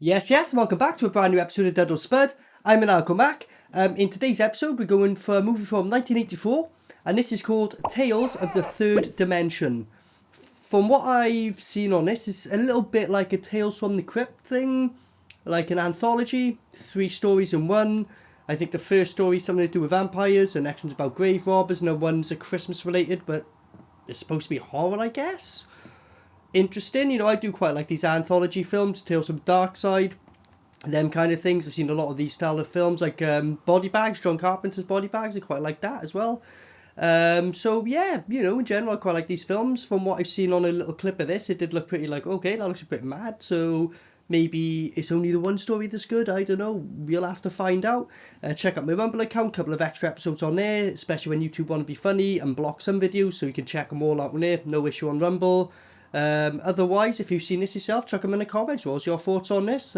Yes, and welcome back to a brand new episode of DUD or SPUD. I'm Maniacal Mac. In today's episode, we're going for a movie from 1984, and this is called Tales of the Third Dimension. From what I've seen on this, it's a little bit like a Tales from the Crypt thing, like an anthology, 3 stories in one. I think the first story is something to do with vampires, the next one's about grave robbers, and the one's a Christmas related, but it's supposed to be horror, I guess. Interesting, you know, I do quite like these anthology films, Tales from the Dark Side, them kind of things. I've seen a lot of these style of films, like Body Bags, John Carpenter's Body Bags, I quite like that as well. So yeah, you know, in general, I quite like these films. From what I've seen on a little clip of this, it did look pretty like, okay, that looks a bit mad, so maybe it's only the one story that's good, I don't know, we'll have to find out. Check out my Rumble account, couple of extra episodes on there, especially when YouTube want to be funny and block some videos, so you can check them all out on there, no issue on Rumble. Otherwise, if you've seen this yourself, chuck them in the comments. What's your thoughts on this?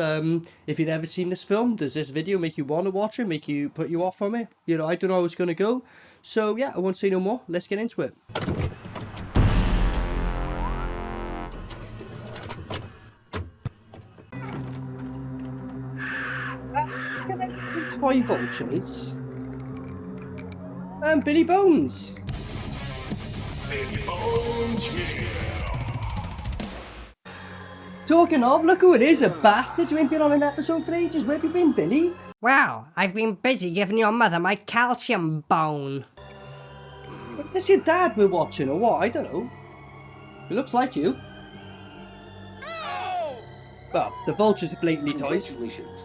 If you've never seen this film, does this video make you want to watch it, put you off from it? You know, I don't know how it's going to go. So yeah, I won't say no more. Let's get into it. Toy vultures. Billy Bones. Billy Bones, yeah. Talking of, look who it is, a bastard. You ain't been on an episode for ages. Where have you been, Billy? Well, I've been busy giving your mother my calcium bone. Is this your dad we're watching, or what? I don't know. It looks like you. No! Well, the vultures are blatantly toys. Congratulations.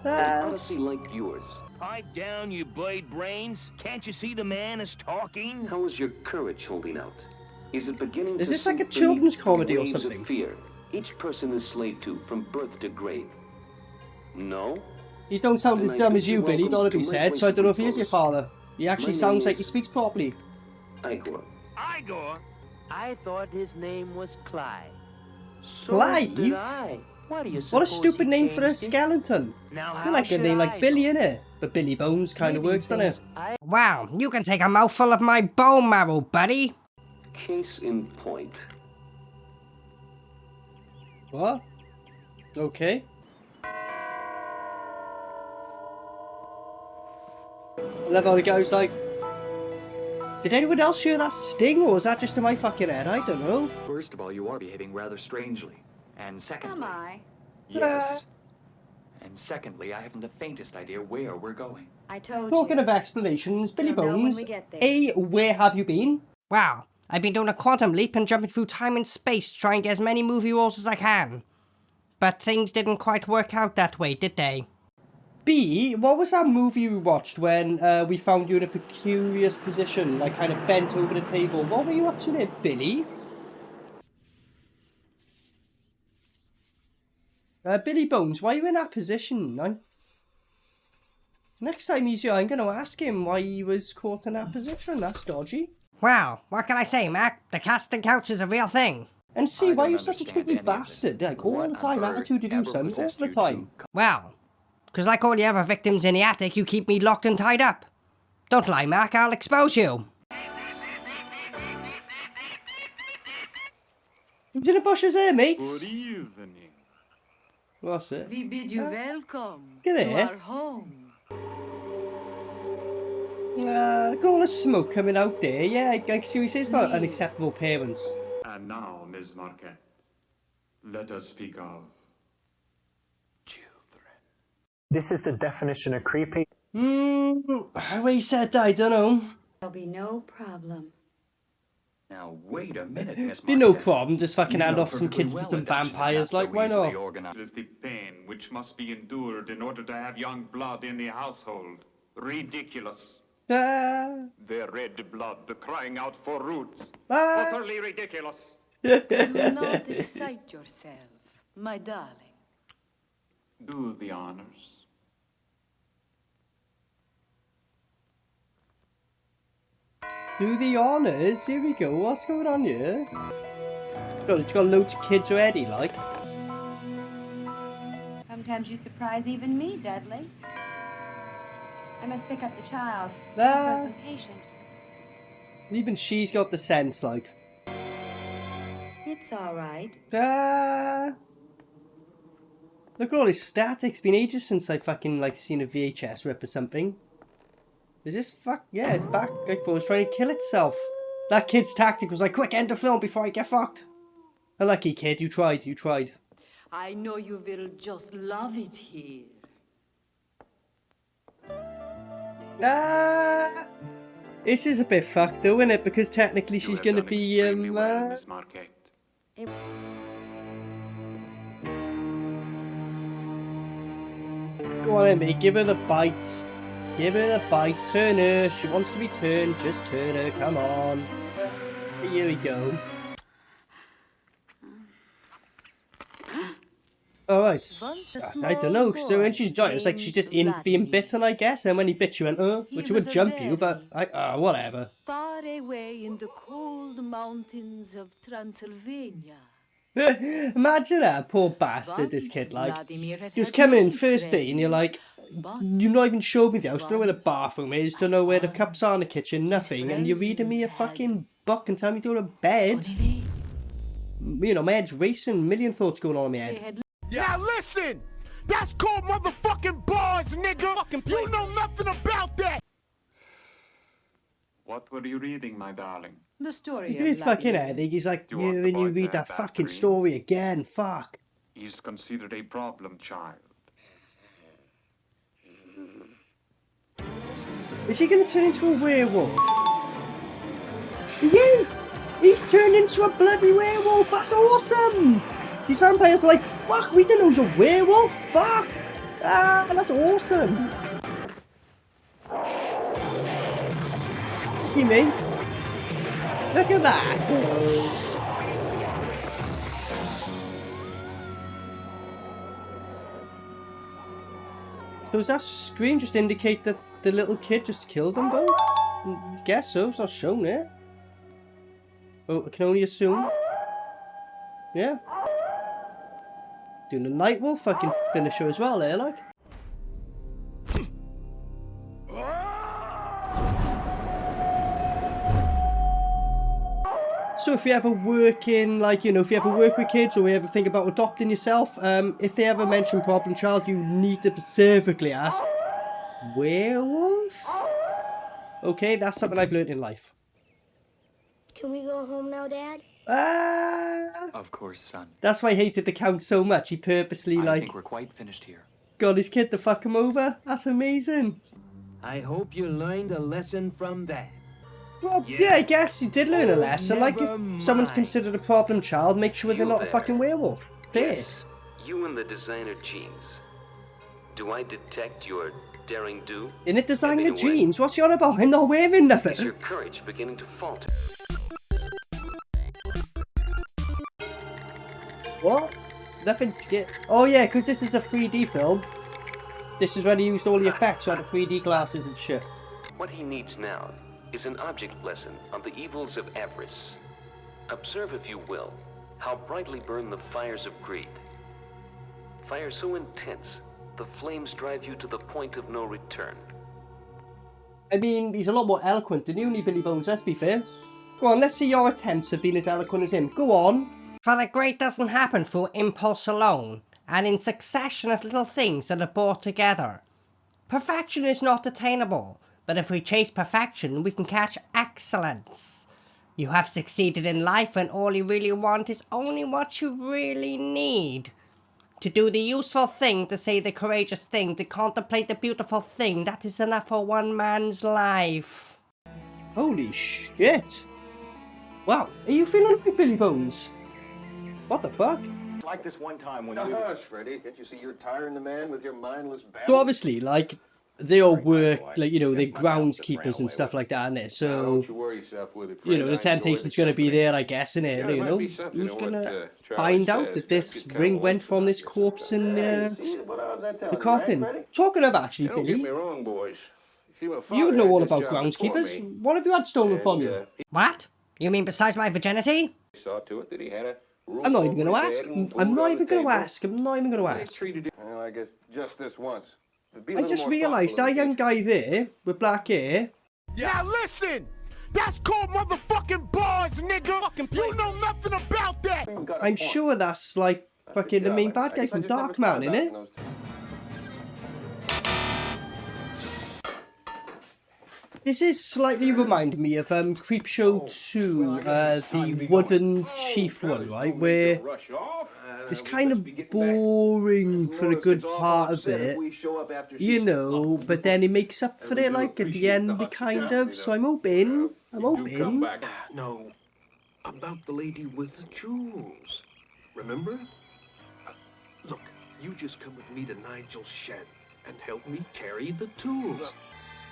An odyssey like yours. Pipe down, you blade brains. Can't you see the man is talking? How is your courage holding out? Is it beginning Is to this like a sink children's beneath comedy or waves of something? fear each person is slave to from birth to grave? No? You don't sound as Then I dumb bid as you, you Billy, welcome gotta to be my said, place so I of don't know if he is your repose. father. He actually My sounds name like he is- speaks properly. Igor. Igor? I thought his name was Clyde. So Clive? did I. Why do you What a suppose stupid he name for a changed it? skeleton. Now I how feel like a should name like I Billy, know? innit? But Billy Bones kind of Maybe works, doesn't it? things I- Wow, you can take a mouthful of my bone marrow, buddy. Case in point. What? Okay. I love how the guy was like, did anyone else hear that sting, or was that just in my fucking head? I don't know. First of all, you are behaving rather strangely. And secondly... Am I? Yes. And secondly, I haven't the faintest idea where we're going. I told Talking you. of explanations, Billy You'll know when Bones, we get there. A, where have you been? Wow, I've been doing a quantum leap and jumping through time and space to try and get as many movie roles as I can. But things didn't quite work out that way, did they? B, what was that movie we watched when we found you in a precarious position, like kind of bent over the table? What were you up to there, Billy? Billy Bones, why are you in that position? Next time he's here, I'm going to ask him why he was caught in that position. That's dodgy. Well, what can I say, Mac? The casting couch is a real thing. And C, I why are don't you such a understand stupid any of this. bastard? Like, all What the time, on earth attitude to do ever something, all possessed the you to time. Well, 'cause like all the other victims in the attic, you keep me locked and tied up. Don't lie, Mac, I'll expose you. He's in the bushes there, mate. Good evening. What's it? We bid you welcome Look at to our this. home. Got all the smoke coming out there. Yeah, I see what he says about unacceptable parents. And now, Ms. Marquette, let us speak of children. This is the definition of creepy. How he said that, I don't know. There'll be no problem. Now, wait a minute, Miss Be no Marquette. problem, just fucking You hand know off some perfectly kids to well some adoption is vampires, not like, so why easily not? organized. It is the pain which must be endured in order to have young blood in the household. Ridiculous. Ah, The red blood crying out for roots. ah. Utterly ridiculous. Do not excite yourself, my darling. Do the honors. Do the honours. Here we go. What's going on here? God, you got loads of kids already, like. Sometimes you surprise even me, Dudley. I must pick up the child. Ah. I'm patient. Even she's got the sense, like. It's all right. Ah. Look at all this static. It's been ages since I fucking, like, seen a VHS rip or something. Is this yeah, it's back. I thought it was trying to kill itself. That kid's tactic was like, quick, end the film before I get fucked. Unlucky kid, you tried. I know you will just love it here. This is a bit fucked though, isn't it? Because technically she's gonna be, Miss Marquette. Go on then, mate, give her the bite. Give her the bite, turn her. She wants to be turned, just turn her, come on. Here we go. Alright. I don't know, so when she's giant, it's like she's just into being bitten, I guess, and when he bit you, went, which would jump you, but, whatever. Far away in the cold mountains of Transylvania. Imagine that, poor bastard, this kid, like, just coming in first day, and you're like, you've not even showed me the house, don't know where the bathroom is, don't know where the cups are in the kitchen, nothing, and you're reading me a fucking book and telling me to go to bed. You know, my head's racing, a million thoughts going on in my head. Now listen! That's called motherfucking bars, nigga! You know nothing about that! What were you reading, my darling? The story Look at his fucking head, he's like, You want yeah, the when boy you to read have that bad fucking dreams? story again, fuck. He's considered a problem child. Is he gonna turn into a werewolf? He is! He's turned into a bloody werewolf, that's awesome! These vampires are like, fuck, we didn't know he was a werewolf, fuck! Ah, that's awesome! He mates. Look at that! Does that scream just indicate that the little kid just killed them both? I guess so, it's not shown it. Oh, I can only assume. Yeah. Doing a Nightwolf fucking finisher as well there, like. So if you ever work in, like, you know, if you ever work with kids or you ever think about adopting yourself, if they ever mention problem child, you need to specifically ask, werewolf? Okay, that's something I've learned in life. Can we go home now, Dad? Of course, son. That's why I hated the Count so much. He purposely, I think we're quite finished here. got his kid to fuck him over. That's amazing. I hope you learned a lesson from that. Well, yeah, I guess you did learn a lesson. Like, if someone's considered a problem child, make sure they're not a fucking werewolf. Fair. Yes, you and the designer jeans. Do I detect your daring do? In it designer jeans? What's you on about? I'm not wearing nothing. Is your courage beginning to falter? What? Nothing skip. Oh yeah, because this is a 3D film. This is when he used all the effects, so I had the 3D glasses and shit. What he needs now is an object lesson on the evils of avarice. Observe, if you will, how brightly burn the fires of greed. Fire so intense, the flames drive you to the point of no return. I mean, he's a lot more eloquent than you, only Billy Bones, let's be fair. Go on, let's see your attempts at being as eloquent as him. Go on. For the great doesn't happen through impulse alone, and in succession of little things that are brought together. Perfection is not attainable, but if we chase perfection, we can catch excellence. You have succeeded in life, and all you really want is only what you really need. To do the useful thing, to say the courageous thing, to contemplate the beautiful thing, that is enough for one man's life. Holy shit. Wow, are you feeling like Billy Bones? What the fuck? Like this one time when you... Hush, Freddy. Can't you see you're tiring the man with your mindless babble? So obviously, like, they all work, like, you know, they're groundskeepers and stuff like that, innit? So, don't you worry yourself with it, you know, the Fred. I enjoy temptation's the going to be company. there, I guess, innit? Yeah, You it might know, be something who's to going what, to Charlie find out says. that this Get ring kinda went from this lonesome corpse in See, what I was that telling the you, coffin? right, Freddy? Talking of actually, Don't get me Billy, wrong, boys. See, my you father would know had all this about job before groundskeepers. me, What have you had stolen from you? What? You mean besides my virginity? He saw to it that he had a roof I'm not even over going to his ask. head and I'm food not on even the going to table. ask. I'm not even going to They ask. treated him, well, I guess just this once. But be a I little just more realised thoughtful that in young the guy there with black hair. Now listen! That's called motherfucking bars, nigga! You know nothing about that! I'm sure that's like fucking the main bad guy from Darkman, innit? This is slightly reminding me of Creepshow 2, the wooden chief one, right? Where it's kind of boring for a good part of it, you know, but then it makes up for it, like, at the end, kind of, so I'm hoping. No, about the lady with the jewels. Remember? Look, you just come with me to Nigel's shed and help me carry the tools.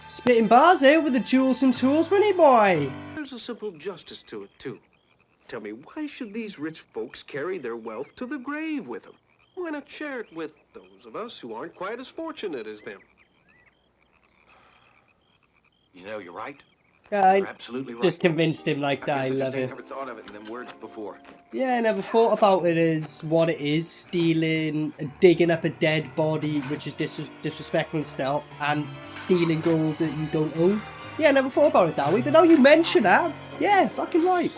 Spitting bars here with the jewels and tools, Winnie boy. There's a simple justice to it, too. Tell me, why should these rich folks carry their wealth to the grave with them? Why not share it with those of us who aren't quite as fortunate as them? You know, you're right. I You're absolutely right. just convinced him like that. I love it. I never thought of it in them words before. Yeah, I never thought about it as what it is, stealing, digging up a dead body, which is disrespectful and stuff, and stealing gold that you don't own. Yeah, I never thought about it that way, but now you mention that, yeah, fucking right.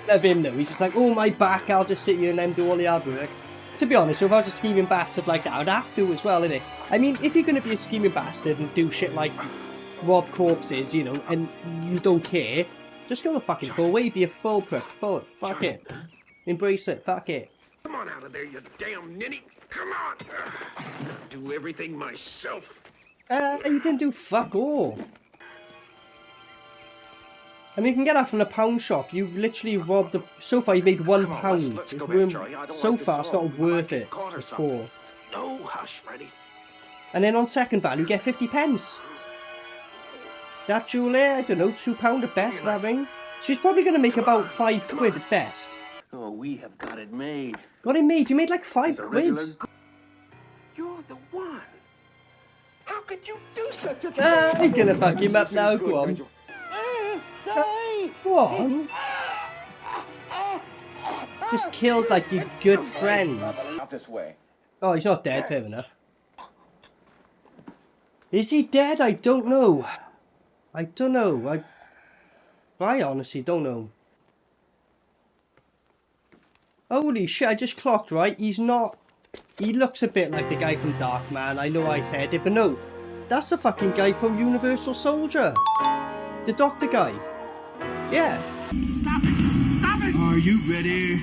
Love him though, he's just like, oh my back, I'll just sit here and then do all the hard work. To be honest, if I was a scheming bastard like that, I'd have to as well, innit? I mean, if you're going to be a scheming bastard and do shit like rob corpses, you know, and you don't care, just go away, be a full prick, fuck it. Embrace it, fuck it. Come on out of there, you damn ninny. Come on. Do everything myself. You didn't do fuck all. I mean, you can get that from the pound shop. You literally robbed the... So far, you made £1. So far, it's not worth it. It's for. No, hush, Freddy. And then on second value, you get 50 pence. That jewel I don't know, £2 at best, that ring. She's probably going to make about £5 at best. Oh, we have got it made. Got it made? You made like £5. You're the one. How could you do such a thing? I'm gonna fuck him up now, go on. Go on. Just killed like your good friend. Out this way. Oh, he's not dead, fair enough. Is he dead? I don't know. I honestly don't know. Holy shit, I just clocked, right? He's not... He looks a bit like the guy from Darkman. I know I said it, but no. That's the fucking guy from Universal Soldier. The doctor guy. Yeah. Stop it! Stop it! Are you ready?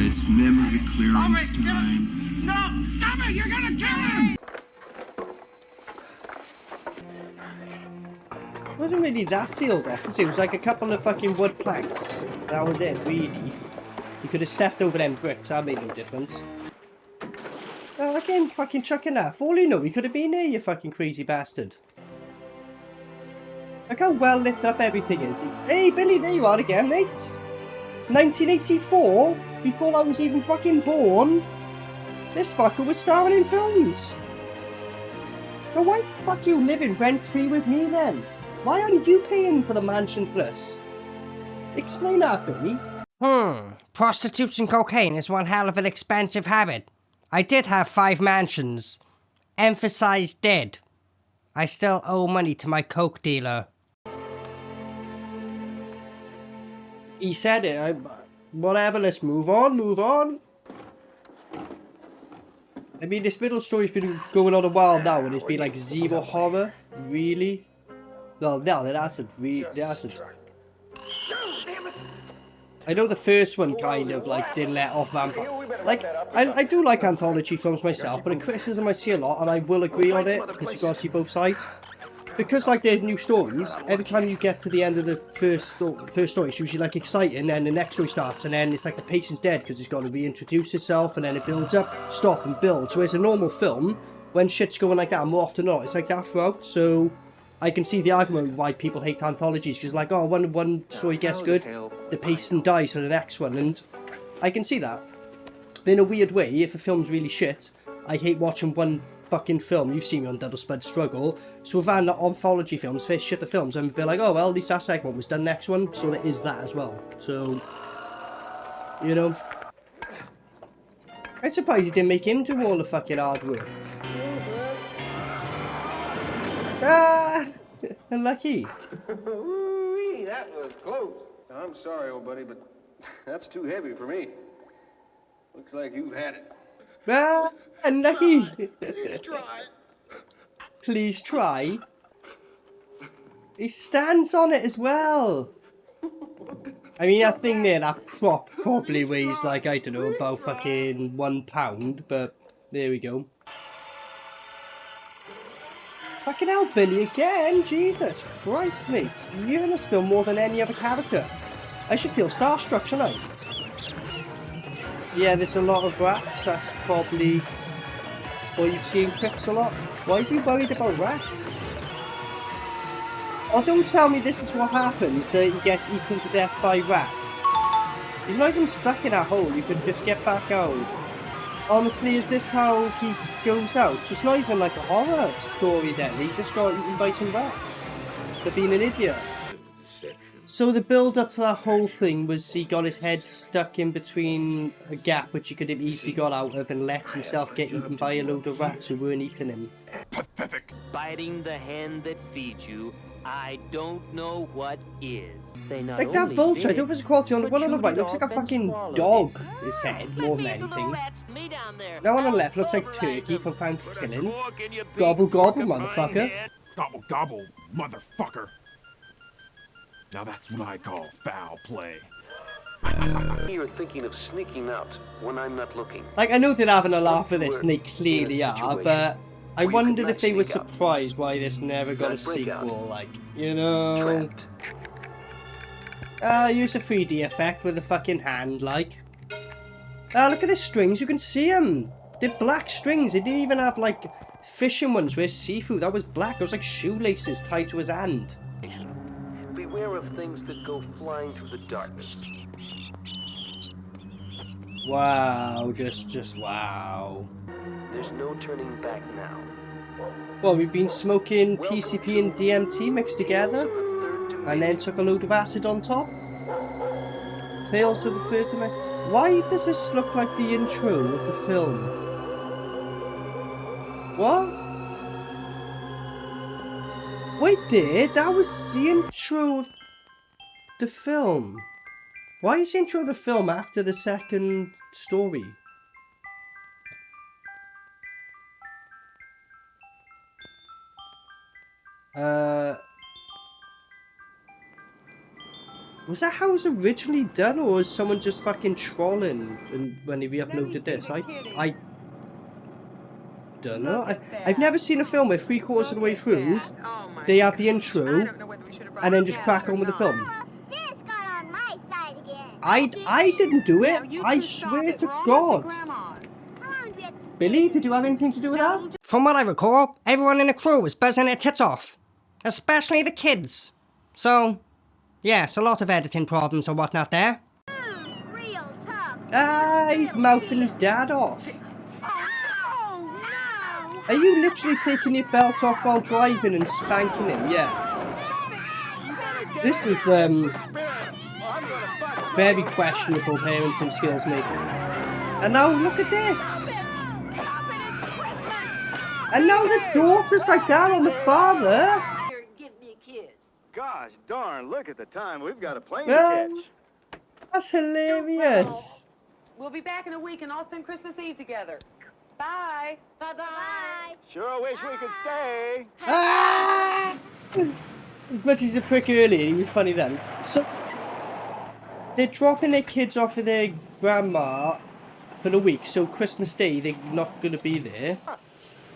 It's memory clearance time. No! Stop it! You're gonna kill him! It wasn't really that sealed off, was it? It was like a couple of fucking wood planks. That was it, really. You could have stepped over them bricks, that made no difference. Oh, again, fucking chucking that. For all you know, he could have been there, you fucking crazy bastard. Look how well lit up everything is. Hey, Billy, there you are again, mates. 1984? Before I was even fucking born? This fucker was starring in films. Now why the fuck you living rent-free with me then? Why aren't you paying for the mansion plus? Explain that, Billy. Prostitutes and cocaine is one hell of an expensive habit. I did have 5 mansions. Emphasize dead. I still owe money to my coke dealer. He said it. Whatever, let's move on. I mean, this middle story's been going on a while now, and it's been like zero horror, really. Well, no, that's a. I know the first one kind of like didn't let off vampire. Like, I do like anthology films myself, but a criticism I see a lot, and I will agree on it because you gotta see both sides. Because like there's new stories, every time you get to the end of the first story, it's usually like exciting, and the next story starts, and then it's like the patient's dead because it's got to reintroduce itself, and then it builds up, stop, and build. So as a normal film, when shit's going like that, more often than not, it's like that throughout. So I can see the argument why people hate anthologies, because like, oh, one story gets good, the patient dies for the next one, and I can see that. But in a weird way, if a film's really shit, I hate watching one fucking film. You've seen me on Double Spud struggle. So with anthology films, first shit the films, and be like, oh well, at least that segment was done next one, so there is that as well. So, you know, I'm surprised he didn't make him do all the fucking hard work. Ah, unlucky. That was close. I'm sorry, old buddy, but that's too heavy for me. Looks like you've had it. Ah, unlucky. Please try. Please try. He stands on it as well. I mean, that thing there, that prop probably weighs like, I don't know, about fucking £1, but there we go. Fucking hell, Billy again, Jesus Christ, mate. You're in this film more than any other character. I should feel starstruck, shouldn't I? Yeah, there's a lot of rats, that's probably what you've seen Crypts a lot. Why are you worried about rats? Oh, don't tell me this is what happens, so he gets eaten to death by rats. He's not even stuck in that hole, you can just get back out. Honestly, is this how he goes out? So it's not even like a horror story then, he just got eaten by some rats for being an idiot. So the build up to that whole thing was he got his head stuck in between a gap which he could have easily got out of and let himself get eaten by a load of rats who weren't eating him. Pathetic. Biting the hand that feeds you, I don't know what is. They not Like that only vulture, I did don't know if it's quality on the one on the but right, chewed looks it like a off and fucking swallowed dog, it. his head, more than anything. Now on the left looks like Turkey from Fancy Killing. Gobble gobble, motherfucker. Gobble gobble, motherfucker. Now that's what I call foul play. You're thinking of sneaking out when I'm not looking. Like, I know they're having a laugh at this, and they clearly are, but I wondered if they were surprised why this never got a sequel, like, you know... use a 3D effect with a fucking hand, like. Look at the strings, you can see them! They're black strings, they didn't even have, like, fishing ones where seafood, that was black, it was like shoelaces tied to his hand. Beware of things that go flying through the darkness. Wow, just wow. There's no turning back now. Well, we've been smoking PCP and DMT mixed together, and then took a load of acid on top. Tales of the Third Dimension. Why does this look like the intro of the film? What? Wait there, that was the intro of the film. Why is the intro of the film after the second story? Was that how it was originally done, or was someone just fucking trolling and when he re-uploaded this? I don't know. I've never seen a film where 3/4 of the way through they have the intro and then just crack on with the film. I didn't do it. I swear to God. Billy, did you have anything to do with that? From what I recall, everyone in the crew was buzzing their tits off. Especially the kids. So, yes, a lot of editing problems or whatnot there. He's mouthing his dad off. Are you literally taking your belt off while driving and spanking him? Yeah. This is, very questionable parenting skills, mate. And now look at this! And now the daughter's like that on the father! Gosh darn, look at the time. We've got a plane to catch. That's hilarious. We'll be back in a week and all spend Christmas Eve together. Bye. Bye-bye. Sure wish we could stay. Ah! As much as he's a prick earlier, he was funny then. So, they're dropping their kids off with their grandma for the week, so Christmas Day they're not going to be there.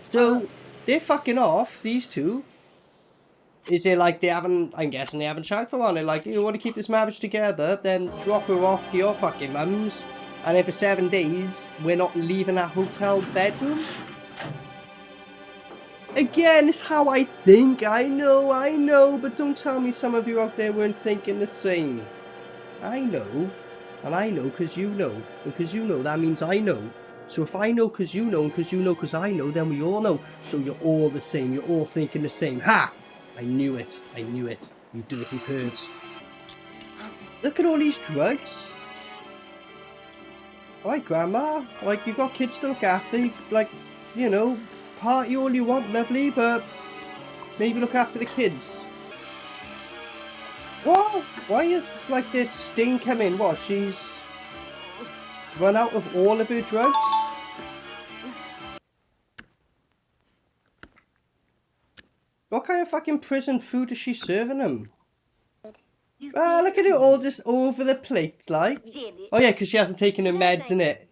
So, they're fucking off, these two. Is it like they haven't, I'm guessing they haven't chatted for a while, they're like, you want to keep this marriage together, then drop her off to your fucking mums, and then for 7 days, we're not leaving that hotel bedroom? Again, it's how I think, I know, but don't tell me some of you out there weren't thinking the same. I know, and I know because you know, and because you know, that means I know. So if I know because you know, and because you know because I know, then we all know. So you're all the same, you're all thinking the same. Ha! I knew it, you dirty pervs. Look at all these drugs. Alright, Grandma, like, you've got kids to look after, like, you know, party all you want, lovely, but maybe look after the kids. What? Why is, like, this Sting come in? What, she's run out of all of her drugs? What kind of fucking prison food is she serving them? Ah, look at it all just over the plate, like. Oh yeah, because she hasn't taken her meds in it.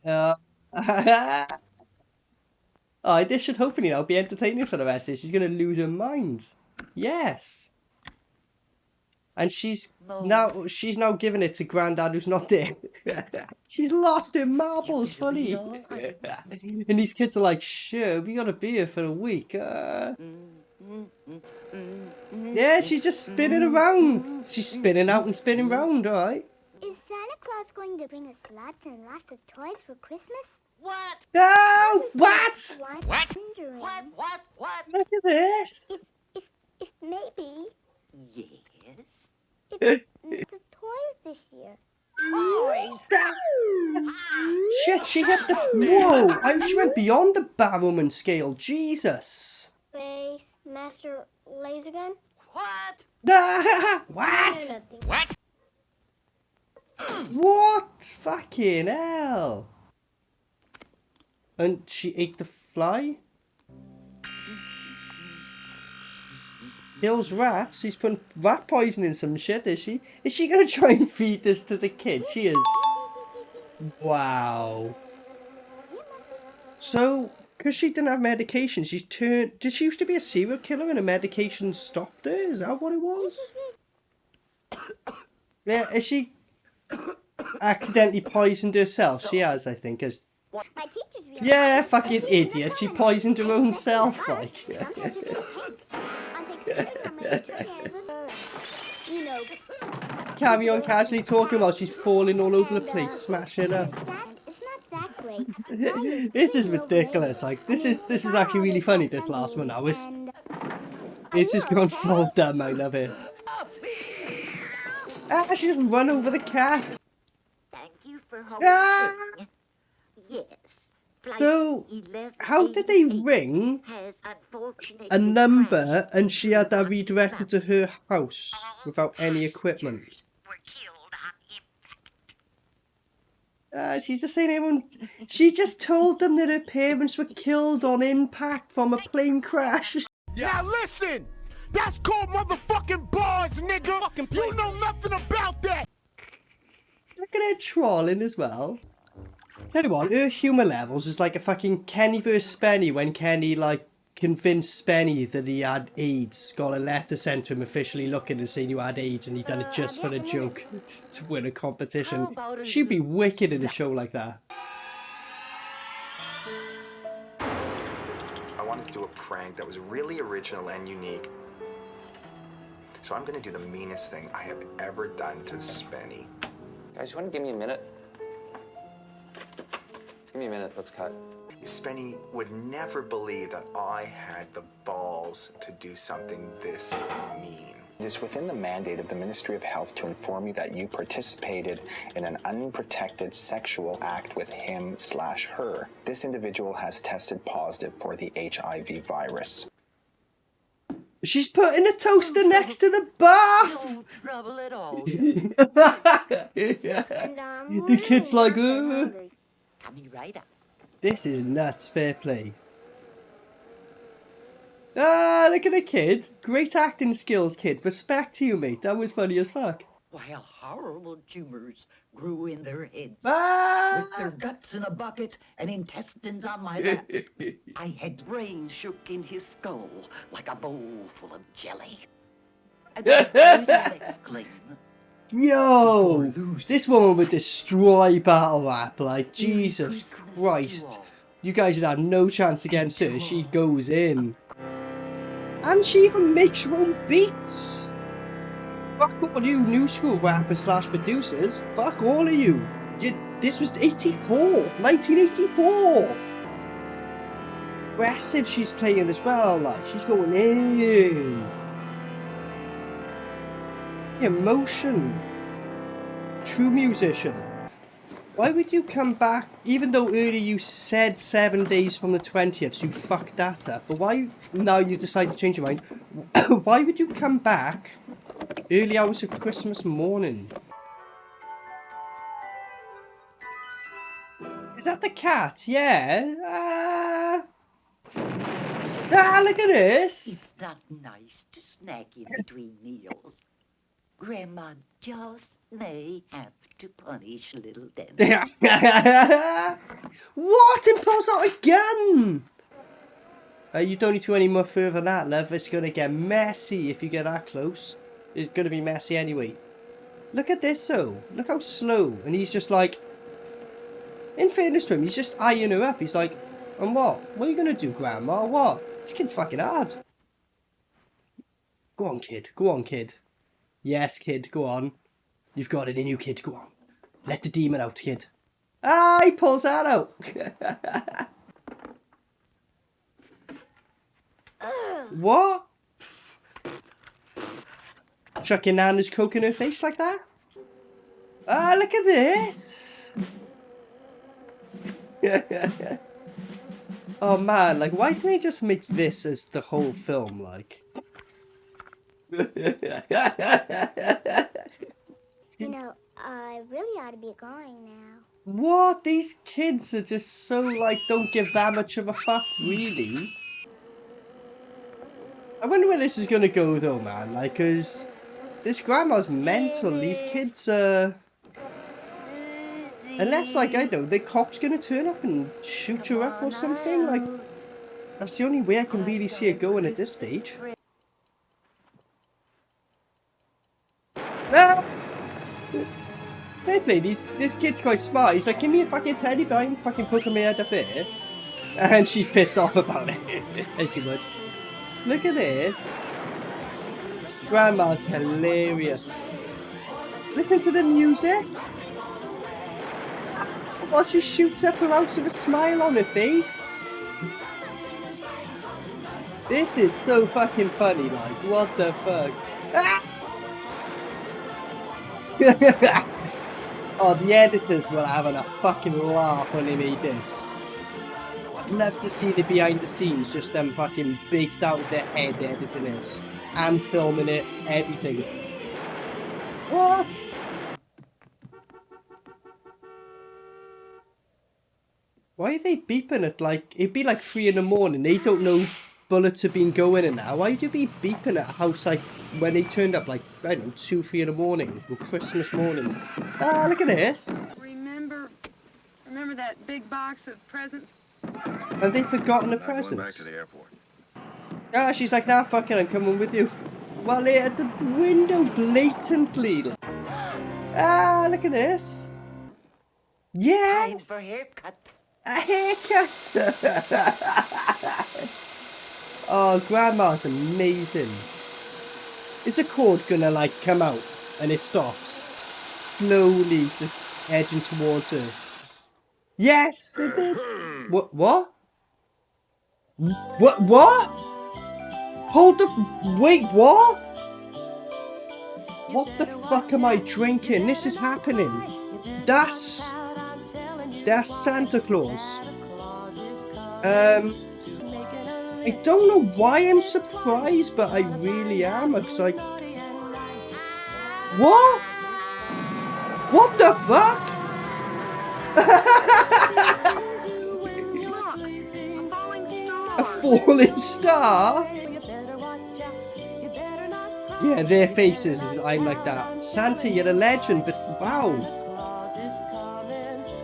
Oh, this should hopefully now be entertaining for the rest of it. She's going to lose her mind. Yes. And she's now giving it to Grandad who's not there. She's lost her marbles fully. And these kids are like, sure, we got to be here for a week. Yeah, she's just spinning around. She's spinning out and spinning round, alright? Is Santa Claus going to bring us lots and lots of toys for Christmas? What? No! What? What? What? Look at this. If maybe... Yes? It's the toys this year. Toys? Shit, she hit the... Whoa! She went beyond the Barrowman scale. Jesus. Space Master Laser Gun? What? What? What? What? Fucking hell. And she ate the fly? Kills rats? She's putting rat poison in some shit, is she? Is she gonna try and feed this to the kids? She is. Wow. So, because she didn't have medication, she's turned... Did she used to be a serial killer and a medication stopped her? Is that what it was? Yeah, is she accidentally poisoned herself? She has, I think. Yeah, fucking idiot. She poisoned her own self, like. Carry on casually talking while she's falling all over the place, smashing up. This is ridiculous. Like, this is actually really funny. This last one now it's just gone full dumb. I love it. Ah, she just run over the cat. Thank you for Yes. So, how did they ring a number and she had that redirected to her house without any equipment? She's just saying everyone... She just told them that her parents were killed on impact from a plane crash. Now listen! That's called motherfucking bars, nigga! You know nothing about that! Look at her trolling as well. Tell you what, her humour levels is like a fucking Kenny versus Spenny when Kenny, like, convinced Spenny that he had AIDS. Got a letter sent to him officially looking and saying you had AIDS and he done it just for the joke to win a competition. She'd be wicked in a show like that. I wanted to do a prank that was really original and unique. So I'm going to do the meanest thing I have ever done to Spenny. Guys, you want to give me a minute? Give me a minute, let's cut. Spenny would never believe that I had the balls to do something this mean. It is within the mandate of the Ministry of Health to inform you that you participated in an unprotected sexual act with him/her. This individual has tested positive for the HIV virus. She's putting a toaster next to the bath! No trouble at all. The kid's like, Coming right up. This is nuts, fair play. Ah, look at the kid. Great acting skills, kid. Respect to you, mate. That was funny as fuck. While horrible tumors grew in their heads. Ah! With their guts in a bucket and intestines on my lap. I had brains shook in his skull like a bowl full of jelly. And I exclaim, Yo! This woman would destroy battle rap, like, Jesus Christ. You guys would have no chance against her. She goes in. And she even makes her own beats. Fuck all you new school rappers / producers. Fuck all of you. This was 1984. Aggressive she's playing as well, like, she's going in. Emotion. True musician. Why would you come back, even though earlier you said 7 days from the 20th, so you fucked that up, but why now you decide to change your mind? Why would you come back early hours of Christmas morning? Is that the cat? Yeah. Look at this. It's not nice to snack in between meals. Grandma just may have to punish little Dennis. What? And pulls out a gun! You don't need to any more further than that, love. It's gonna get messy if you get that close. It's gonna be messy anyway. Look at this, though. Look how slow. And he's just like... In fairness to him, he's just eyeing her up. He's like, and what? What are you gonna do, Grandma? What? This kid's fucking hard. Go on, kid. Go on, kid. Yes, kid. Go on. You've got it in you, kid. Go on. Let the demon out, kid. He pulls that out. What? Chucking Nana's Coke in her face like that? Look at this. Oh man, like, why didn't they just make this as the whole film, like? You know, I really ought to be going now. What? These kids are just so, like, don't give that much of a fuck, really. I wonder where this is gonna go, though, man. Like, cause this grandma's mental. These kids, unless, like, I don't know, the cop's gonna turn up and shoot her up or something. Like, that's the only way I can really see it going at this stage. Weirdly, this kid's quite smart. He's like, give me a fucking teddy bear and fucking poking my head up there. And she's pissed off about it, as she would. Look at this. Grandma's hilarious. Listen to the music. While she shoots up her house with a smile on her face. This is so fucking funny, like, what the fuck? Oh, the editors were having a fucking laugh when they made this. I'd love to see the behind the scenes, just them fucking baked out of their head editing this. And filming it, everything. What? Why are they beeping at like, it'd be like 3 in the morning, they don't know bullets have been going in now. Why would you be beeping at a house like when they turned up like, I don't know, 2, 3 in the morning, or Christmas morning? Look at this. Remember that big box of presents? Have they forgotten the presents? Going back to the airport. She's like, nah, fuck it, I'm coming with you. Well, they're at the window blatantly. Look at this. Yes! Time for haircuts. A haircut! Oh, Grandma's amazing. Is the cord gonna, like, come out and it stops? Slowly just edging towards her. Yes, it did! What? What? What? Hold the... Wait, what? What the fuck am I drinking? This is happening. That's Santa Claus. I don't know why I'm surprised, but I really am. It's like... What? What the fuck? A falling star? Yeah, their faces, I'm like that. Santa, you're a legend, but wow.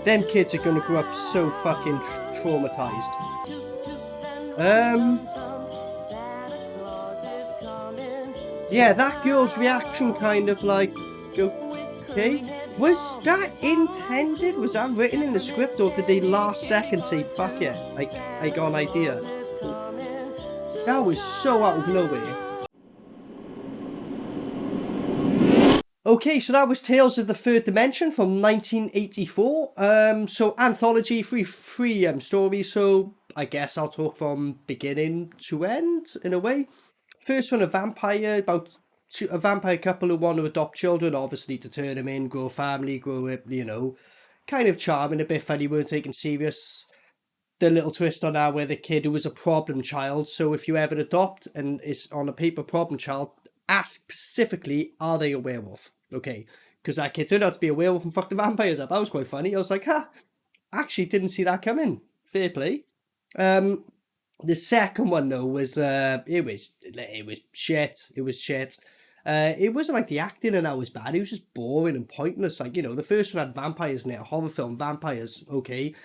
Them kids are gonna grow up so fucking traumatized. Yeah, that girl's reaction kind of like, okay. Was that intended? Was that written in the script, or did they last second say, fuck it, I got an idea? That was so out of nowhere. Okay, so that was Tales of the Third Dimension from 1984. So anthology, three stories, so I guess I'll talk from beginning to end, in a way. First one, a vampire couple who want to adopt children, obviously, to turn them in, grow a family, grow up, you know, kind of charming, a bit funny, weren't taken serious. The little twist on that where the kid who was a problem child, so if you ever adopt and is on a paper problem child, ask specifically, are they a werewolf? Okay, because that kid turned out to be a werewolf and fucked the vampires up. That was quite funny. I was like, ha! Actually didn't see that coming. Fair play. The second one though was it was shit. It was shit. It wasn't like the acting and that was bad. It was just boring and pointless. Like, you know, the first one had vampires in it, a horror film, vampires, okay.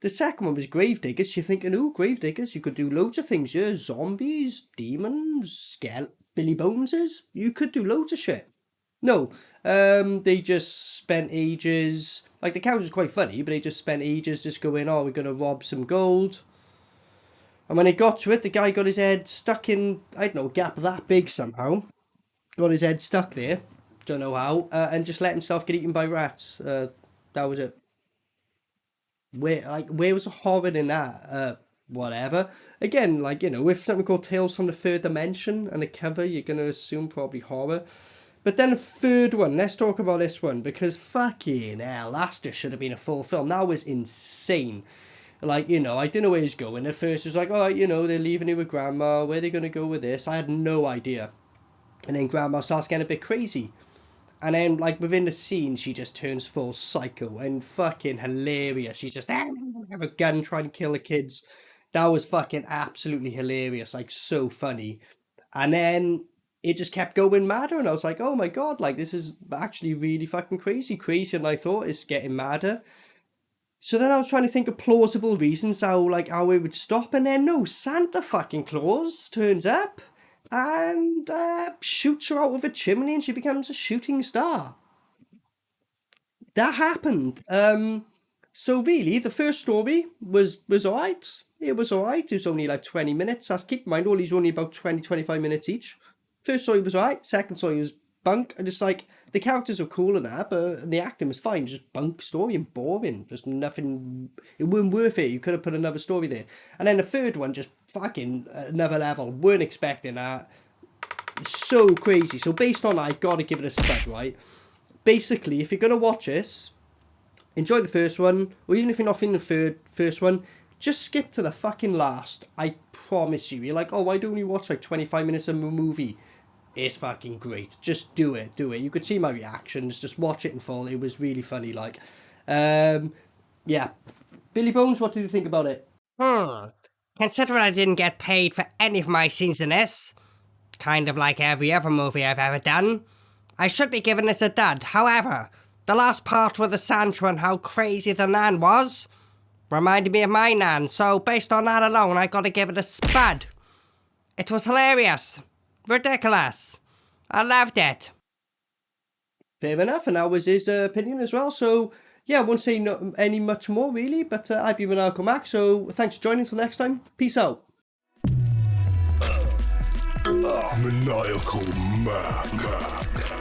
The second one was Gravediggers. You're thinking, oh, Gravediggers, you could do loads of things here. Zombies, demons, Billy Boneses. You could do loads of shit. No, they just spent ages, like the characters were quite funny, but they just spent ages just going, oh, we're going to rob some gold. And when they got to it, the guy got his head stuck in, I don't know, a gap that big somehow. Got his head stuck there, don't know how, and just let himself get eaten by rats. That was it. Where was the horror in that? Whatever. Again, like, you know, with something called Tales from the Third Dimension and the cover, you're going to assume probably horror. But then the third one, let's talk about this one, because fucking hell, that just should have been a full film. That was insane. Like, you know, I didn't know where he was going. At first, it was like, oh, you know, they're leaving you with Grandma. Where are they going to go with this? I had no idea. And then Grandma starts getting a bit crazy. And then, like, within the scene, she just turns full psycho and fucking hilarious. She just have a gun trying to kill the kids. That was fucking absolutely hilarious. Like, so funny. And then it just kept going madder. And I was like, oh my God, like, this is actually really fucking crazy. Crazier than I thought. It's getting madder. So then I was trying to think of plausible reasons how it would stop. And then, no, Santa fucking Claus turns up. And shoots her out of a chimney and she becomes a shooting star. That happened. So really, the first story was alright. It was alright. It was only like 20 minutes. Keep in mind, all these only about 20-25 minutes each. First story was alright. Second story was bunk. And just like, the characters were cool and that, but the acting was fine. Just bunk story and boring. Just nothing. It wasn't worth it. You could have put another story there. And then the third one, just fucking another level. Weren't expecting that. So crazy. So based on that, I gotta give it a SPUD, right? Basically, if you're gonna watch this, enjoy the first one, or even if you're not feeling the first one, just skip to the fucking last. I promise you. You're like, oh, why don't you watch like 25 minutes of a movie? It's fucking great. Just do it. You could see my reactions. Just watch it in full. It was really funny. Like, yeah. Billy Bones, what do you think about it? Considering I didn't get paid for any of my scenes in this, kind of like every other movie I've ever done, I should be giving this a dud. However, the last part with the Santa and how crazy the Nan was reminded me of my Nan, so based on that alone, I gotta give it a SPUD. It was hilarious. Ridiculous. I loved it. Fair enough, and that was his opinion as well. So, yeah, I won't say any much more, really, but I've been Maniacal Mac, so thanks for joining. Until next time, peace out. Maniacal Mac.